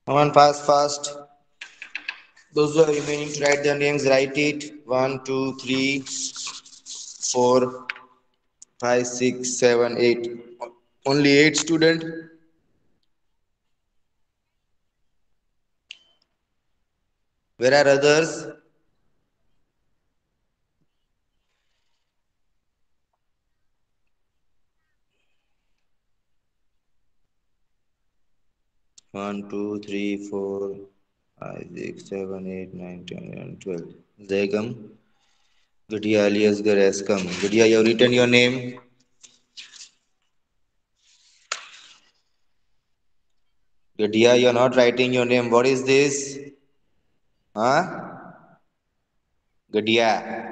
Come on, fast, fast. Those who are remaining to write their names, write it. One, two, three, 4, 5, 6, 7, 8. Only 8 student. Where are others? One, 2, 3, 4, 5, 6, 7, 8, 9, 10, 11, 12. Zegam. Gudia alias has come. Gudia, you have written your name. Gudia, you are not writing your name. What is this? Huh? Gudia.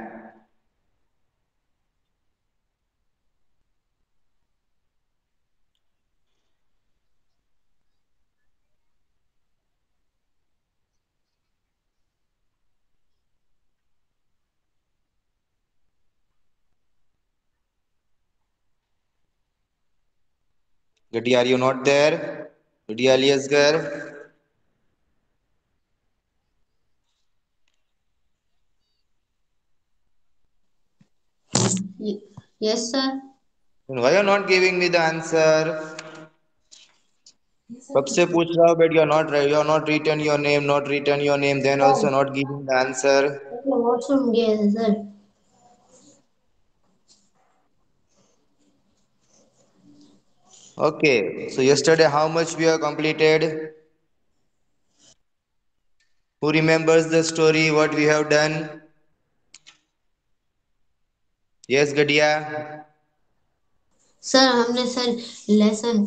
Gudia, are you not there? Gudia alias Yes, sir. Why you are not giving me the answer? कब से पूछ रहा हूँ but you are not written your name, not written your name, then Sir, also not giving the answer. washroom गया है sir. Okay, so yesterday how much we have completed? Who remembers the story what we have done? Yes, Gadia. Sir हमने sir lesson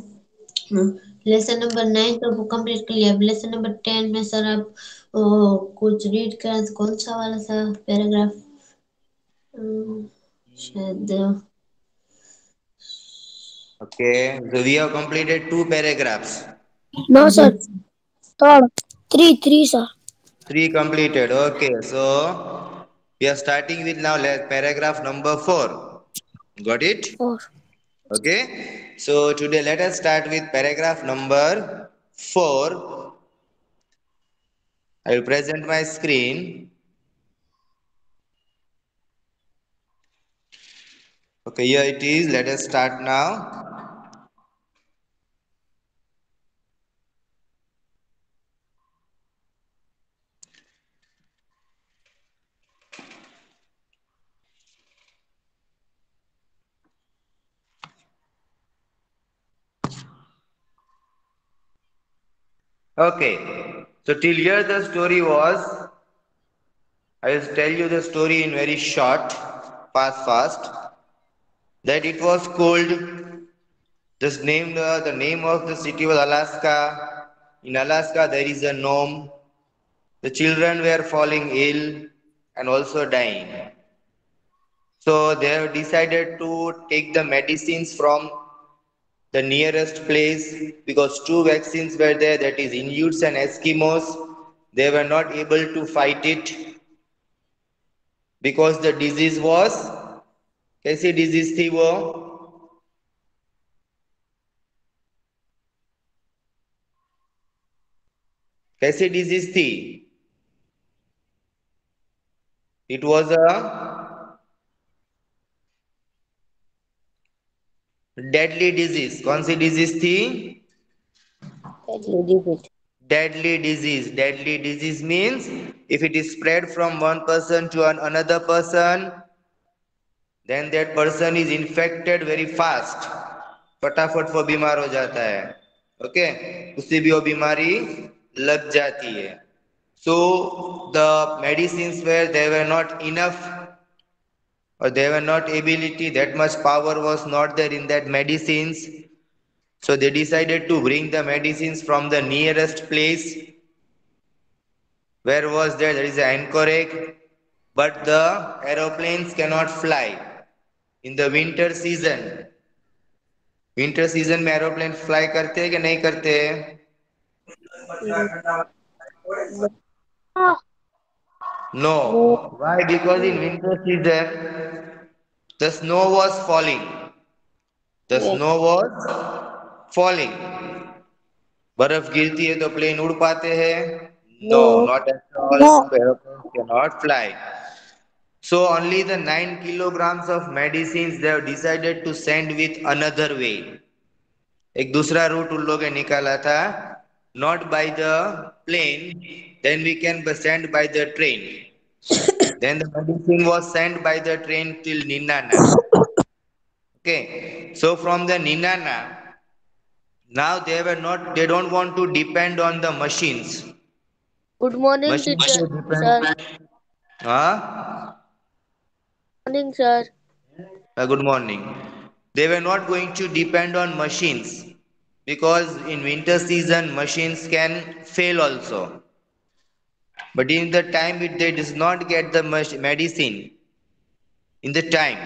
lesson number 9 तो complete कर लिया. अब lesson number 10 में sir आप कुछ रीड करें तो कौन सा वाला सा पैराग्राफ शायद Okay, so we have completed two paragraphs. No, ji. sir. Third. Three, sir. Three completed. Okay, so we are starting with now paragraph number 4. Got it? Four. Okay, so today let us start with paragraph number 4. I will present my screen. Okay, here it is. Let us start now. Okay, so till here the story was. I will tell you the story in very short, fast. That it was cold. Just named the name of the city was Alaska. In Alaska, there is a gnome. The children were falling ill and also dying. So they have decided to take the medicines from the nearest place because two vaccines were there, that is Inuits and Eskimos. They were not able to fight it because the disease was, कैसी disease थी वो? कैसी disease थी? It was a deadly disease. कौन सी disease थी? Deadly disease. Deadly disease means if it is spread from one person to another person, then that person is infected very fast. फटाफट वो बीमार हो जाता है. ओके, उससे भी वो बीमारी लग जाती है. So the medicines were they were not enough, or they were not ability, that much power was not there in that medicines. So they decided to bring the medicines from the nearest place. Where was there? There is an Anchorage, but the aeroplanes cannot fly in the winter season. Winter season में aeroplane fly करते हैं कि नहीं करते हैं? No. Why? Because in winter season the snow was falling. The Yes. snow was falling. बर्फ गिरती है तो प्लेन उड़ पाते हैं? No, No. Not at all. No. Aeroplanes cannot fly. So only the 9 kilograms of medicines they have decided to send with another way. एक दूसरा root उन लोगों ने निकाला था. Not by the plane, then we can send by the train. Then the medicine was sent by the train till Ninana. Okay. So from the Ninana, now they don't want to depend on the machines. Good morning, Machines teacher. to Sir. depend. Huh? Morning, sir. Good morning. They were not going to depend on machines because in winter season machines can fail also. But in the time they does not get the medicine in the time,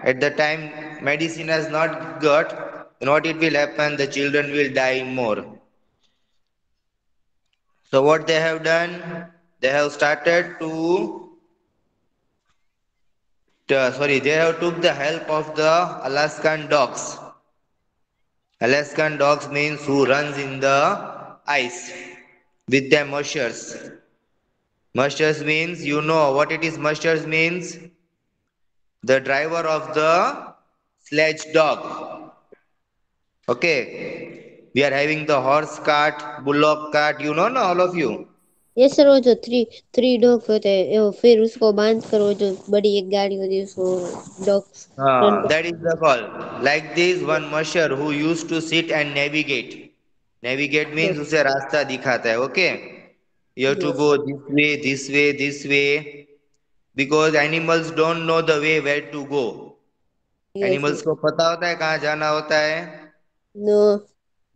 at the time medicine has not got, then what it will happen? The children will die more. So what they have done? They have started they have took the help of the Alaskan dogs. Alaskan dogs means who runs in the ice with their mushers. Mushers means you know what it is. Mushers means the driver of the sledge dog. Okay, we are having the horse cart, bullock cart. You know, no, all of you. Yes sir, वो जो three dog होते हैं वो फिर उसको बांध कर वो जो बड़ी एक गाड़ी होती है उसको डॉग्स रन कर। That is the call. Like this, one musher who used to sit and navigate. Navigate means yes उसे रास्ता दिखाता है. Okay, you have to yes go this way, this way, this way. Because animals don't know the way where to go. Yes Animals को पता होता है कहाँ जाना होता है? No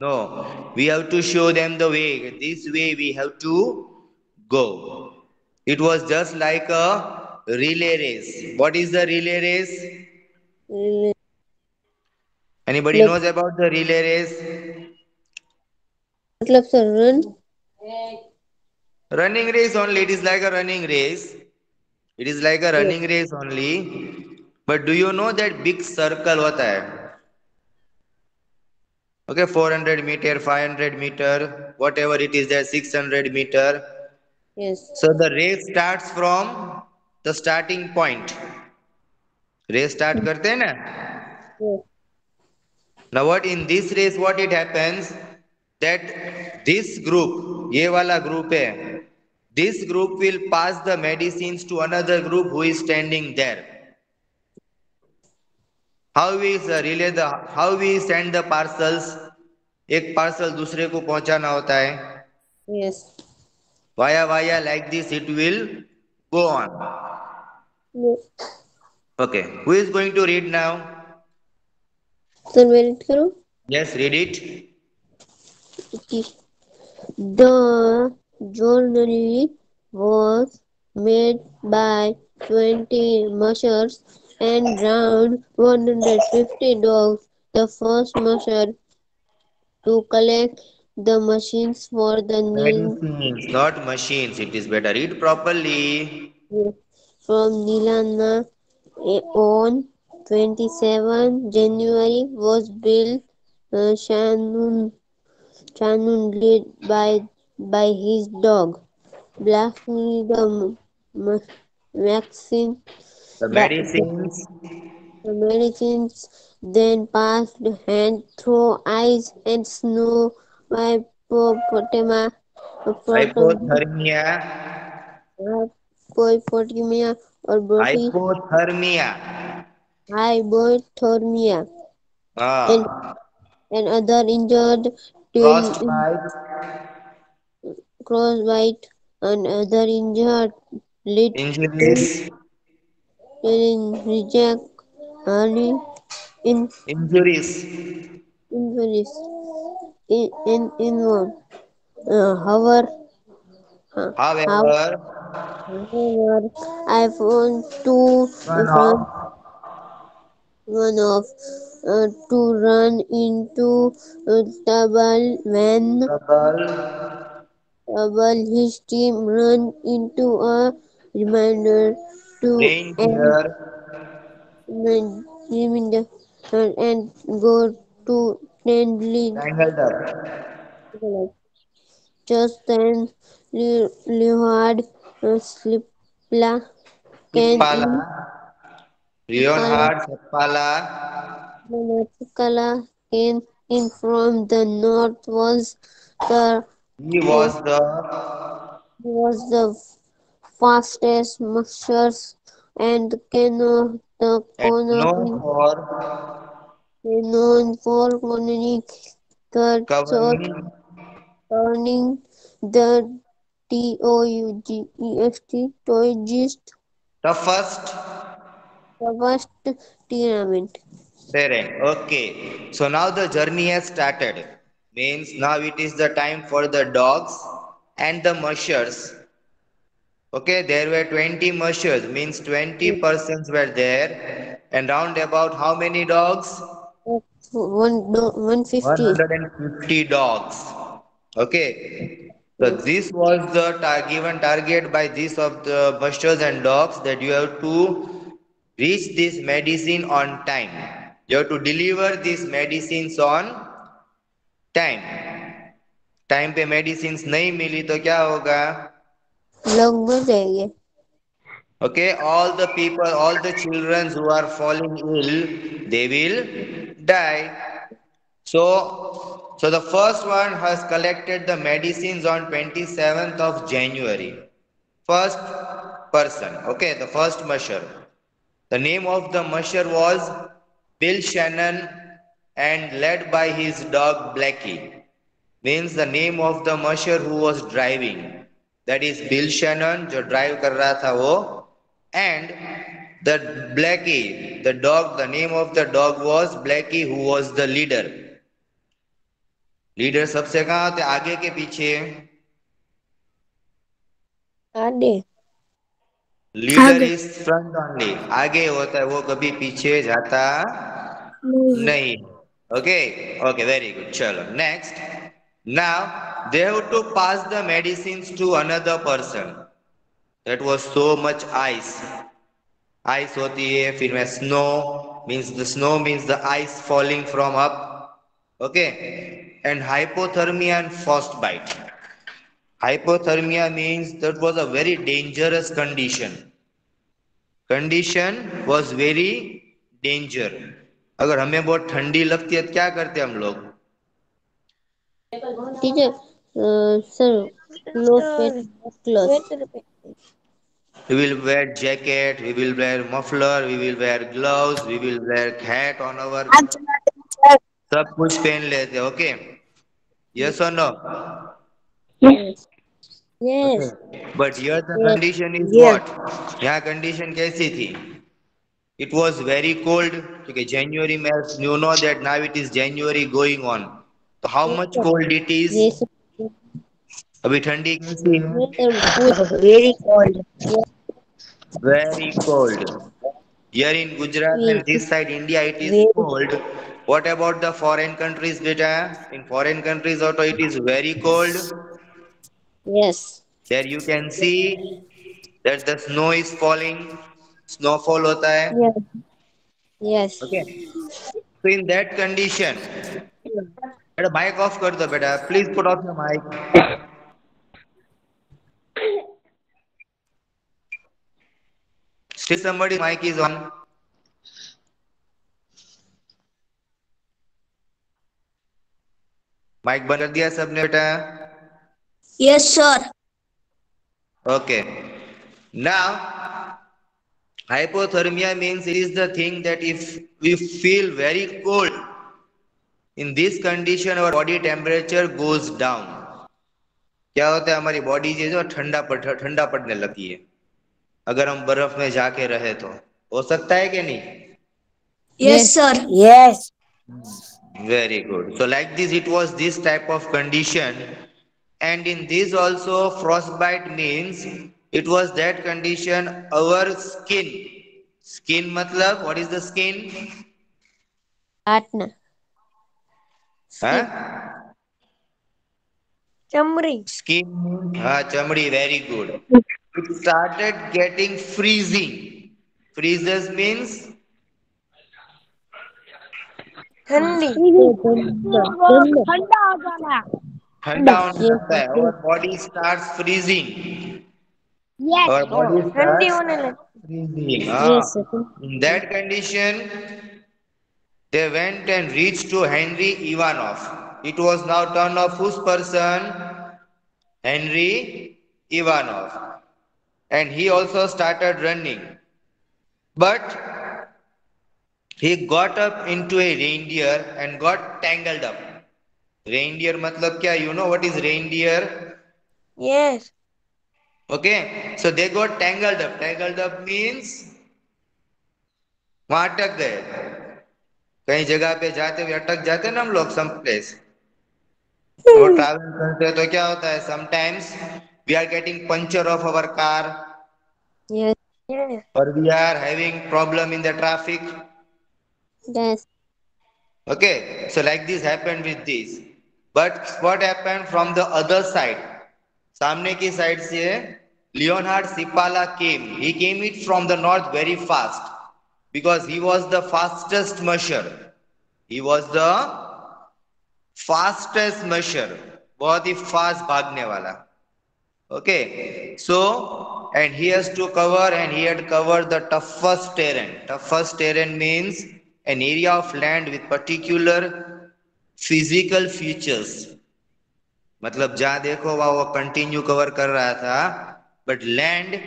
No. We have to show them the way. This way we have to go. It was just like a relay race. What is the relay race? Anybody मतलब knows about the relay race? मतलब sir run Running race only. It is like a running race. It is like a running race only. But do you know that big circle होता है? Okay, 400 meter, 500 meter, whatever it is there, 600 meter. Yes So the race starts from the starting point. Race start करते हैं ना? Now what in this race what it happens that this group, ये वाला group है, this group will pass the medicines to another group who is standing there. How we relay the how we send the parcels? एक parcel दूसरे को पहुंचाना होता है. Yes Via like this it will go on. Okay, who is going to read now? Sir मैं read करूँ? Yes, read it. The journey was made by 20 mushers and around 150 dogs. The first musher to collect the machines for the Nil Medicines, not machines. It is better. Read properly. from Nilana on 27 January was built. Shannon led by his dog. Blasphemy the vaccine, The the medicines. medicines then passed hand through ice and snow by Hypothermia. Hypopotamia or British Hypothermia. hypothermia and, Ah. and other injured till Frostbite. crossbite and other injured lead Injuries. in reject early in Injuries. injuries in one. However, how, However, however, I want to one run of one of to run into trouble when trouble, trouble his team run into a reminder to end danger, reminder and go to friendly tangled up. Just then, Leonhard Slipla came Sipala, in. Slipala Leonhard Seppala. Slipala came in from the north. The He was was the the fastest marchers and the and known for known for canoeing the church covering turning the Tougest toughest first tournament. terrain. Okay, so now the journey has started. Means now it is the time for the dogs and the mushers. Okay, there were 20 mushers, means 20 persons were there. And round about how many dogs? One no, 150. 150 dogs. Okay. So this was the given target by these of the busters and dogs that you have to reach this medicine on time. You have to deliver these medicines on time. Time पे medicine नहीं मिली तो क्या होगा? लोग मर जाएंगे. Okay, all the people, all the children who are falling ill, they will die. So the first one has collected the medicines on 27th of January. First person, okay, the first musher. The name of the musher was Bill Shannon and led by his dog Blackie. Means the name of the musher who was driving. That is Bill Shannon, जो drive कर रहा था वो. And the Blackie, the dog, the name of the dog was Blackie who was the leader. Leader सबसे कहाँ होते? आगे के पीछे? आगे. लीडर आगे इज फ्रंट ओनली. आगे होता है, वो कभी पीछे जाता नहीं है। नहीं. ओके. Okay, very good. चलो next. Now they have to pass the medicine to another person. That was so much ice. Ice होती है, फिर में snow. Snow means the ice falling from up. Okay. And hypothermia and frostbite. Hypothermia means that was a very dangerous condition. Condition was very danger. अगर हमें बहुत ठंडी लगती है तो क्या करते हम लोग? Teacher sir cloth. We will wear jacket, we will wear muffler, we will wear gloves, we will wear hat on our. सब कुछ पहन लेते हैं. Okay. Yes or no? Yes. Okay. Yes. But here the Yes. condition is ये what? यहाँ condition कैसी थी? It was very cold. Okay, January month. You know that now it is January going on. So how much cold it is? Yes. अभी ठंडी कैसी है? Yes. Very cold. Very cold. Here in Gujarat and this side India it is Very. cold. What about the foreign countries, beta? In foreign countries also it is very cold. Yes. There you can see that the snow is falling. Snowfall होता है. Yes. Yes. Okay. So in that condition, बेटा mic off कर दो बेटा. Please put off your mic. Still somebody's mic is on. Mic बंद कर दिया सबने बेटा? Yes sir. Okay. Now, hypothermia means it is the thing that if we feel very cold, in this condition our body temperature goes down. क्या होता है? हमारी body जो ठंडा पड़ने लगती है अगर हम बर्फ में जाके रहे तो. हो सकता है कि नहीं? Yes sir. Yes. Very good. So like this, it was this type of condition. And in this also, frostbite means it was that condition, our skin. Skin matlab, what is the skin? Atna. Huh? चमड़ी। Skin, chamdi, very good. It started getting freezing. Freezes means ठंडी। ठंडा हो जाना। ठंडा होने Yes, लगता है, sir. our body starts freezing. Yes, Our sir. body ठंडी starts होने लगी. freezing. Yes, sir. In that condition, they went and reached to Henry Ivanov. It was now turn of whose person? Henry Ivanov. And he also started running. But he got up into a reindeer and got tangled up. Reindeer matlab kya? You know what is reindeer? Yes. Okay. So they got tangled up. Tangled up means वहां अटक गए. कहीं जगह पे जाते हुए अटक जाते हैं ना हम लोग सम प्लेस. वो ट्रैवल करते हैं तो क्या होता है sometimes we are getting puncture of our car Yes. Yes. or we are having problem in the traffic. Yes. Okay, so like this happened with this. But what happened from the other side? सामने की side से Leonhard Sipala came. He came it from the north very fast because he was the fastest musher. He was the fastest musher. बहुत ही fast भागने वाला. Okay, so and he has to cover and he had covered the toughest terrain. Toughest terrain means an area of land with particular physical features. मतलब जहां देखो वहां वो continue cover कर रहा था. But land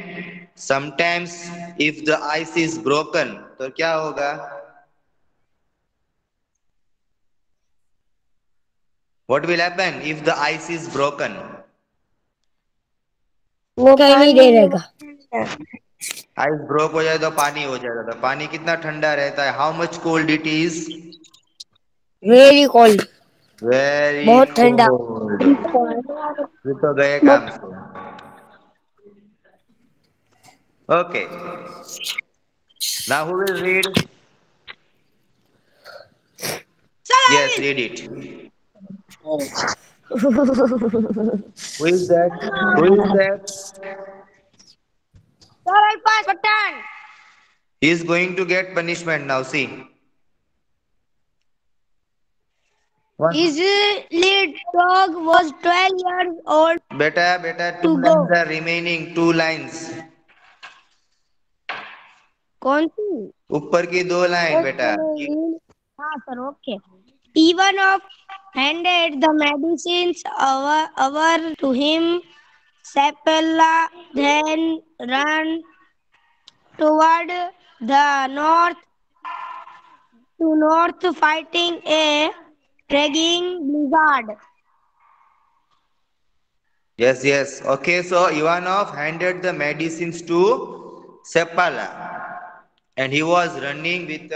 sometimes if the ice is broken तो क्या होगा? What will happen if the ice is broken? वो कहीं नहीं दे रहेगा. आइस ब्रोक हो जाए तो पानी हो जाएगा. तो पानी कितना ठंडा रहता है? How much cold it is? Very cold. Very बहुत ठंडा. कोल्ड. फिर तो गए काम से. Okay, now who will read? Yes, read it. Who is that? Who is that? Sir, I passed button. He is going to get punishment now. See. One. His lead dog was 12 years old बेटा two to lines go. are remaining. Two lines. कौन सी? ऊपर की दो line बेटा. हाँ sir, okay. Even of handed the medicines over to him, Sapella then ran toward the north fighting a raging blizzard. Yes. Okay, so Ivanov handed the medicines to Sepala and he was running with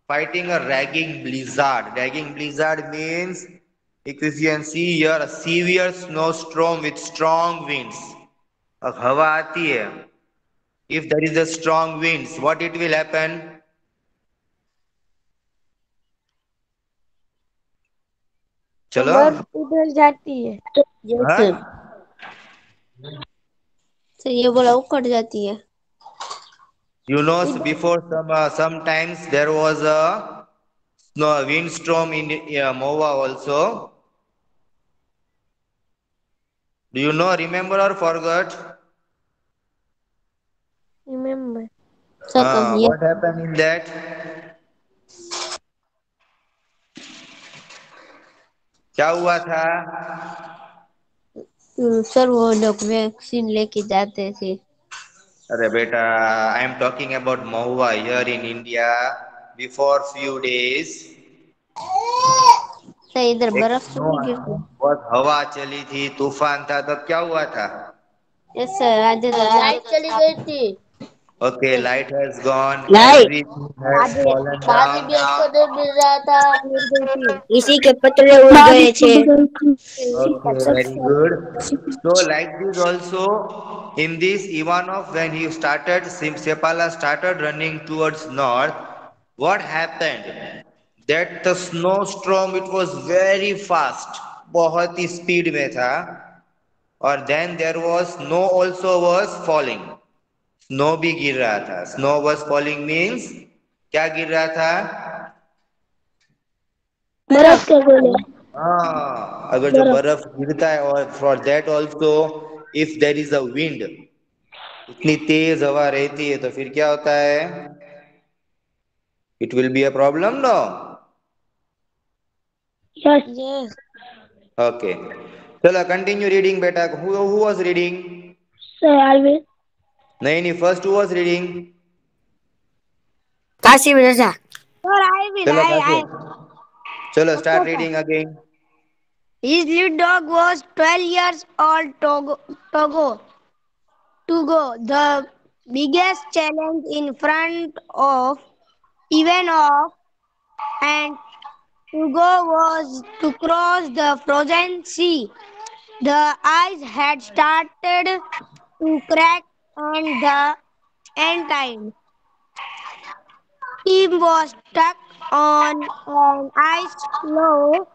fighting a ragging blizzard. Ragging blizzard means if you can see here a severe snowstorm with strong winds. अब हवा आती है. If there is a strong winds, what it will happen? चलो. बर्फ पिघल जाती है. Yes, हाँ? sir. सर ये बोला वो कट जाती है. You know, before sometimes there was a windstorm in Mova also. Do you know, remember or forgot? Remember. Sir, yes. What happened in that? क्या हुआ था? सर वो लोग वैक्सीन लेके जाते थे. अरे बेटा, I am talking about Mahua here in India. Before few days, sir इधर एक बर्फ तो स्नो नहीं गिरती. बहुत हवा चली थी, तूफान था, तब क्या हुआ था? यस सर, आज तो लाइट चली गई थी. Okay, light has gone, Light. everything has fallen पानी down. भी हमको नहीं मिल रहा था. इसी के पतले उड़ गए थे. Okay, very good. So, like this also, in this Ivanov, when he started, Sepala started running towards north, what happened? That the snowstorm, it was very fast, बहुत ही speed में था, और then there was snow also was falling. Snow भी गिर रहा था. Snow was falling means क्या गिर रहा था? बर्फ के गोले. हाँ, अगर जो बर्फ गिरता है और for that also if there is a wind, इतनी तेज हवा रहती है तो फिर क्या होता है? It will be a problem no? Yes. Okay, चलो कंटिन्यू रीडिंग बेटा। Who was reading? Sir, I will. नहीं नहीं, first who was reading? Kasim Raza. Sir, I will. चलो I. काशिम, चलो Okay, start sir. Reading again. His little dog was 12 years old. To go. The biggest challenge in front of even of and to go was to cross the frozen sea. The ice had started to crack and the entire team was stuck on an ice floe.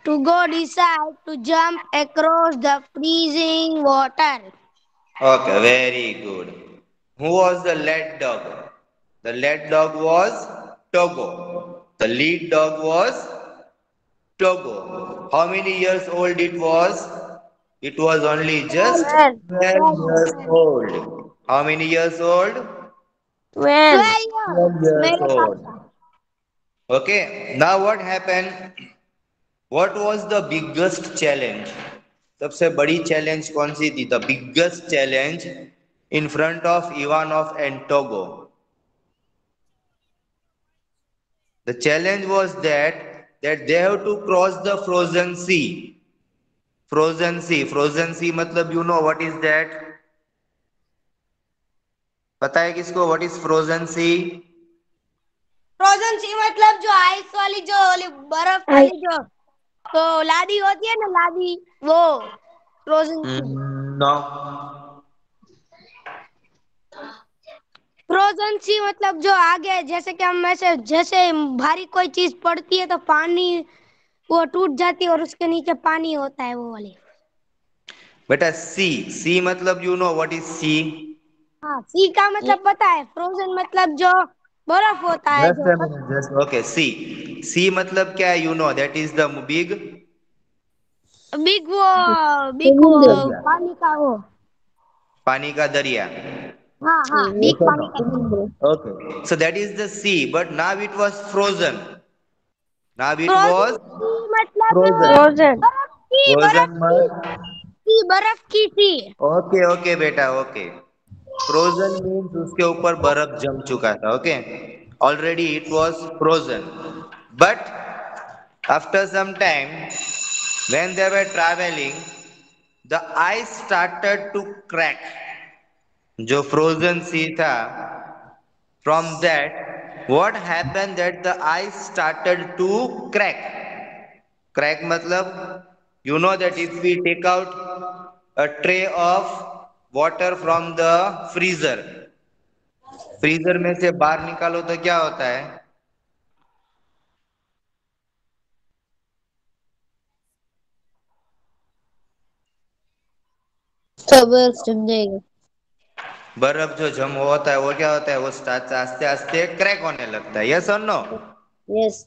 To go decide to jump across the freezing water. Okay, very good. Who was the lead dog? The lead dog was Togo. The lead dog was Togo. How many years old it was? It was only just 12. 12 years old. How many years old? 12 12 years. years मेरे पास old. Okay, now what happened? What was the biggest challenge? सबसे बड़ी challenge कौन सी थी? The biggest challenge in front of Ivanov and Togo. The challenge was that they have to cross the frozen sea. Frozen sea. Frozen sea मतलब you know what is that? पता है किसको what is frozen sea? Frozen sea मतलब जो ice वाली जो वाली बर्फ वाली जो तो लादी होती है ना लादी वो फ्रोजन सी No. फ्रोजन सी मतलब जो आगे जैसे कि हम ऐसे जैसे भारी कोई चीज पड़ती है तो पानी वो टूट जाती है और उसके नीचे पानी होता है वो वाली बेटा सी मतलब you know what is sea? हाँ सी का मतलब पता है फ्रोजन मतलब जो बर्फ होता है Just जो a minute, just okay. C मतलब क्या है? You know that is the big big वो दरिया, पानी का वो पानी का दरिया। हाँ हाँ Yes बिग or पानी no? का दरिया Okay. So that is the sea, but now it was frozen. Now it frozen was सी मतलब frozen. बर्फ Frozen की मत। सी बर्फ की सी ओके ओके बेटा ओके। फ्रोजन मीन्स उसके ऊपर बर्फ जम चुका था। Okay, already it was frozen, but after some time when they were traveling the ice started to crack। जो फ्रोजन सी था, from that what happened that the ice started to crack। crack मतलब you know that if we take out a tray of water from the freezer, freezer में से बाहर निकालो तो क्या होता है? खबर समझेगा। बर्फ जो जम होता है वो क्या होता है? वो आस्ते आस्ते क्रैक होने लगता है। यस और no? Yes.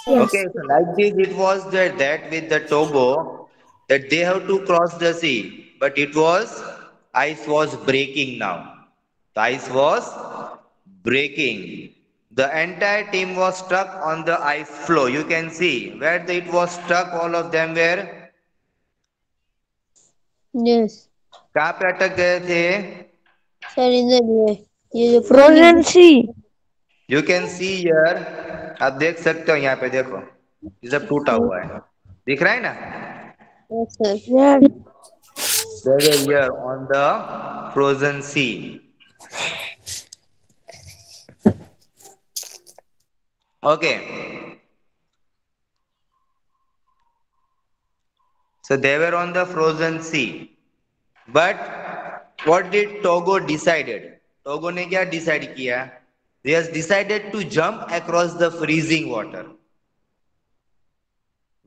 Okay, so like this, it was that with the Togo that they have to cross the sea, but it was ice was breaking now. The ice was breaking. The entire team was stuck on the ice floe. You can see where it was stuck. All of them were yes कहाँ पे अटक गए थे? Sir इधर ये जो frozen सी you can see here, आप देख सकते हो यहाँ पे देखो, ये सब टूटा हुआ है, दिख रहा है ना? Yes sir. Yes They were here on the frozen sea. Okay, so they were on the frozen sea. But what did Togo decided? Togo ने क्या decide किया? They has decided to jump across the freezing water.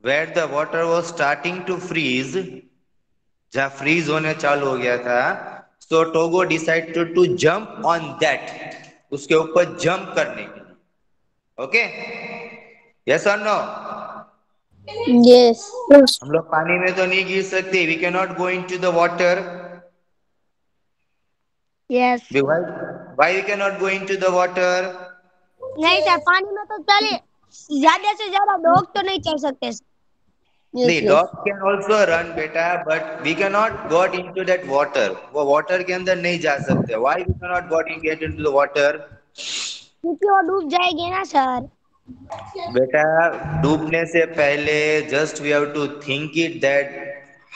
Where the water was starting to freeze, जहाँ freeze होने चालू हो गया था, so Togo decided to jump on that, उसके ऊपर जंप करने के लिए। ओके, यस और नो? Yes. हम लोग पानी में तो नहीं गिर सकते. We cannot go into the water. Yes. Why we cannot go into the water? नहीं सर, पानी में तो चले, ज्यादा से ज्यादा डॉग तो नहीं चल सकते सर। नहीं, dog can also run बेटा, but we cannot got into that water. वो water के अंदर नहीं जा सकते. Why we cannot get into the water? क्योंकि वो डूब जाएंगे ना सर। बेटा, डूबने से पहले just we have to think it that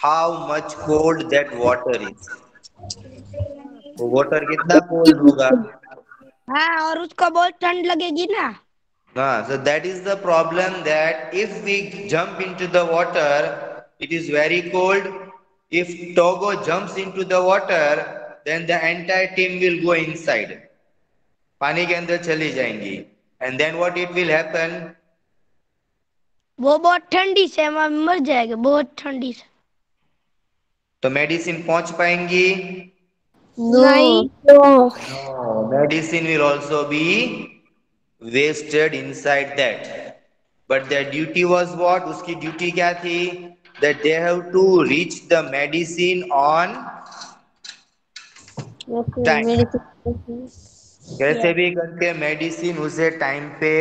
how much cold that water is. वो water कितना cold होगा? हाँ, और उसको बहुत ठंड लगेगी ना। So that is the problem, that if we jump into the water, it is very cold. If Togo jumps into the water, then the entire team will go inside. पानी के अंदर चली जाएंगी. And then what it will happen? वो बहुत ठंडी से हम मर जाएंगे, बहुत ठंडी से। तो मेडिसिन पहुंच पाएंगी? नहीं। No, medicine will also be wasted inside that. But their duty was what? उसकी duty क्या थी? That they have to reach the medicine on time. कैसे भी करके मेडिसिन उसे टाइम पे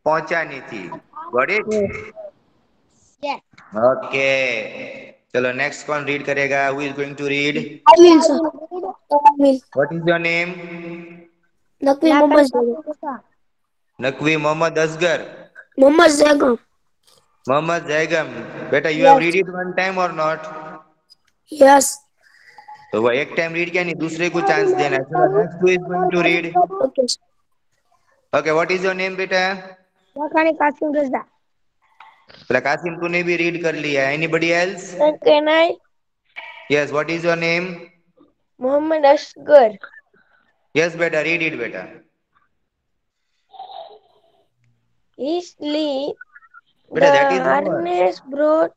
पहुंचानी थी. Got it? Yes. Okay. चलो नेक्स्ट कौन रीड करेगा? Who is going to read? I will, sir. I will. What is your name? Nakwi Mohammed Zaigam. Nakwi Mohammed Asgar. Mohammed Zaigam. Mohammed Zaigam. बेटा, you have Yes. read it one time or not? Yes. तो वो एक time read किया, नहीं दूसरे को chance देना है. चलो next who is going to read? Okay. Okay, what is your name बेटा? Wakani Kasim Raza. कासिम, तूने भी रीड कर लिया. Anybody else? Can I? Yes, what is your name? Mohammed Asghar. Yes बेटा, रीड इट बेटा. Easily, बेटा, the that is over. harness brought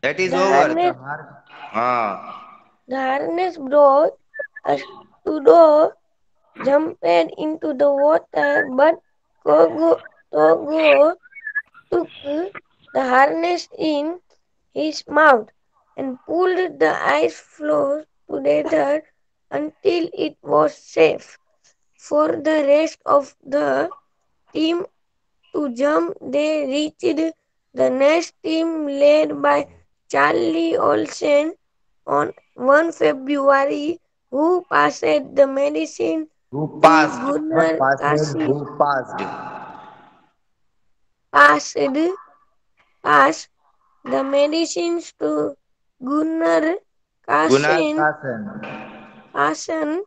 that is the over. harness हाँ. the harness brought us to do jumped into the water, but Togo took the harness in his mouth and pulled the ice floe together until it was safe for the rest of the team to jump. They reached the next team led by Charlie Olsen on 1 February, who passed the medicine Who to passed? Not Gunnar passed. Kasi. Who passed? Passed the medicines to Gunnar Gunnar Carlsen. Carlsen.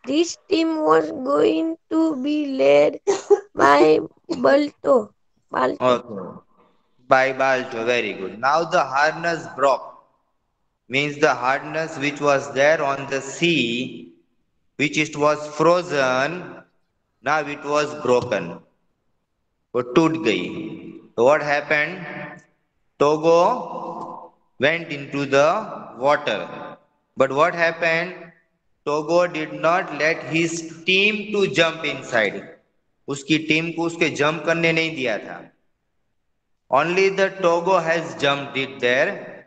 This team was going to be led by Balto. Okay. By Balto. Very good. Now the harness broke. Means the hardness which was there on the sea, which it was frozen, now it was broken. वो टूट गई. So what happened? Togo went into the water. But what happened? Togo did not let his team to jump inside. उसकी team को उसके jump करने नहीं दिया था. Only the Togo has jumped it there,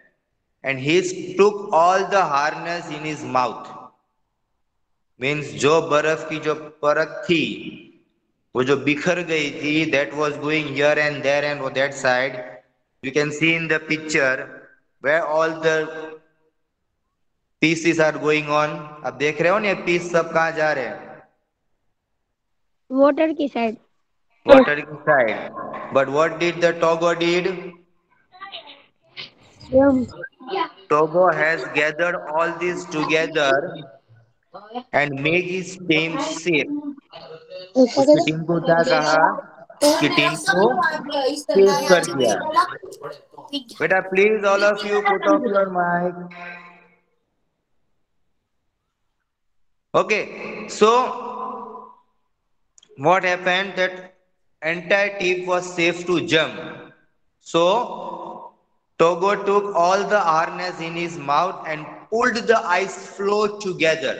and he took all the harness in his mouth. Means जो बर्फ की जो परत थी, वो जो बिखर गई थी, that was going here and there and on that side. You can see in the picture where all the pieces are going on. आप देख रहे हो ना, ये पीस सब कहाँ जा रहे हैं? Water की side. Water की side. But what did the Togo did? Togo has gathered all this together and make his team safe. उसकी टीम को क्या कहा? उसकी टीम को सेव कर दिया. बेटा, please all of you put off your mic. Okay, so what happened? That entire team was safe to jump. So Togo took all the harness in his mouth and pulled the ice floe together.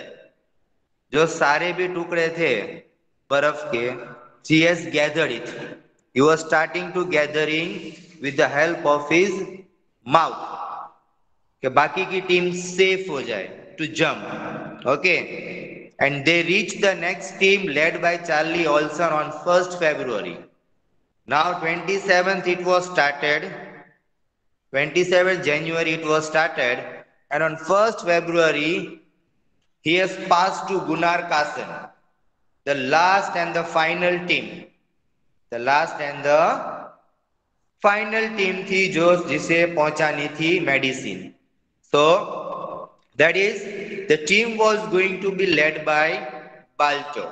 जो सारे भी टुकड़े थे बर्फ के, he has gathered it He was starting to gathering with the help of his mouth कि बाकी की टीम सेफ हो जाए to jump. Okay. And they reached the next team led by Charlie Olson on 1st February. Now 27th it was started. 27th January it was started, and on 1st February he has passed to Gunnar Carlsen, the last and the final team. The last and the final team थी जो जिसे पहुंचानी थी medicine. So that is the team was going to be led by Balto.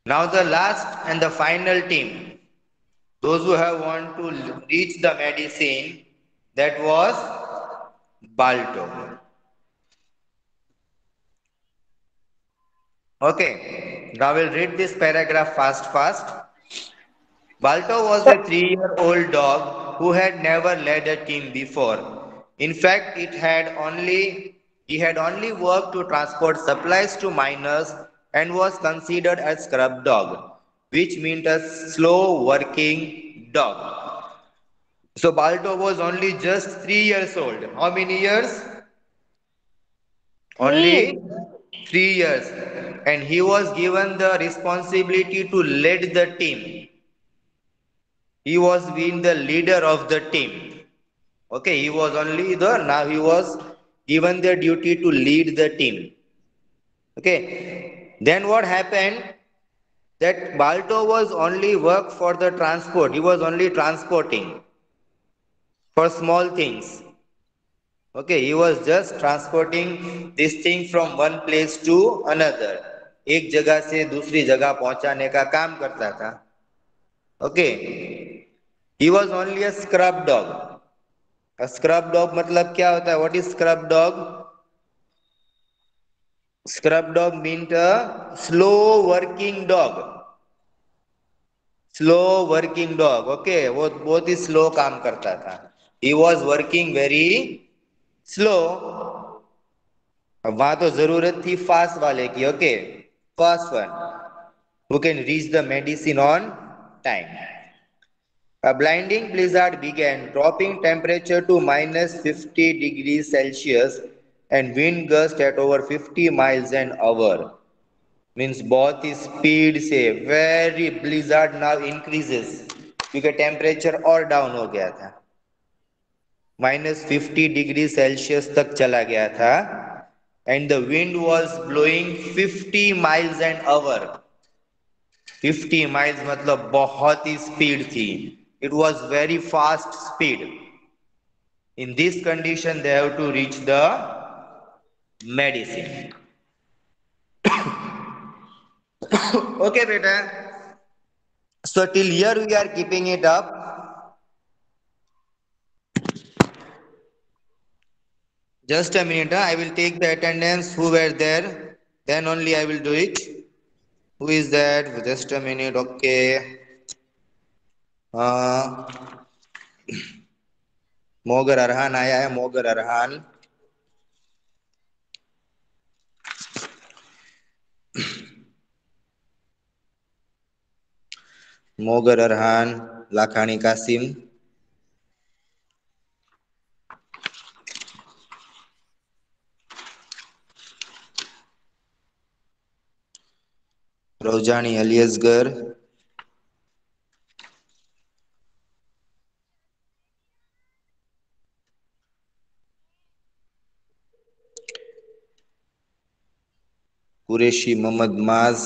Now the last and the final team, those who have want to reach the medicine, that was Balto. Okay, now we'll read this paragraph fast. Balto was a 3-year-old dog who had never led a team before. In fact, he had only worked to transport supplies to miners and was considered a scrub dog, which meant a slow working dog. So Balto was only just 3 years old. How many years? Three. Only 3 years. And he was given the responsibility to lead the team. He was being the leader of the team. Okay, now he was given the duty to lead the team. Okay, then what happened? That Balto was only work for the transport. He was only transporting for small things. Okay, he was just transporting this thing from one place to another. एक जगह से दूसरी जगह पहुंचाने का काम करता था. Okay, he was only a scrub dog. A scrub dog मतलब क्या होता है? What is scrub dog? Scrub dog means a slow working dog. Slow working dog. Okay, वो बहुत ही slow काम करता था. He was working very slow. अब वहां तो जरूरत थी फास्ट वाले की. Okay, fast one who can reach the medicine on time. A blinding blizzard began, dropping temperature to minus 50 degrees Celsius and wind gust at over 50 miles an hour. Means बहुत ही speed से very blizzard now increases क्योंकि temperature और down हो गया था. -50 degree Celsius तक चला गया था. And the wind was blowing 50 miles an hour. 50 miles मतलब बहुत ही स्पीड थी. It was very fast speed. In this condition, they have to reach the medicine. Okay, beta. So till here we are keeping it up. Just a minute. I will take the attendance who were there. Then only I will do it. Who is that? Just a minute. Okay. Mogar Arhan आया है. मोगर अरहान. मोगर अरहान, लाखानी कासिम. रोजानी अलियसगर. कुरेशी मोहम्मद माज.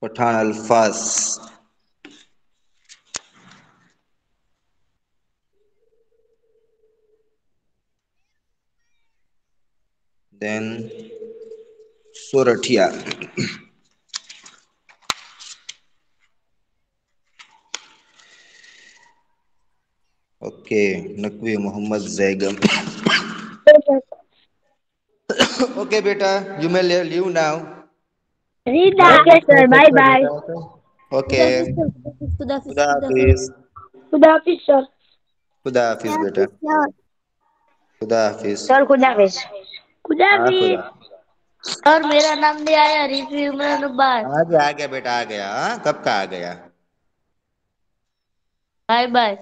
पठान अल्फाज. Then Soratia. Okay, Nakwi Muhammad Zaigam. Okay, beta, you may leave now. Okay, sir. Bye bye. Okay खुदा हाफिज, खुदा हाफिज Good afternoon, sir. खुदा हाफिज बेटा खुदा हाफिज Sir, खुदा हाफिज. खुदा हाँ खुदा हाफिज. सर मेरा नाम नहीं आया रिव्यू इमरान अब्बास. आ गया बेटा आ गया हाँ कब का आ गया बाय बाय.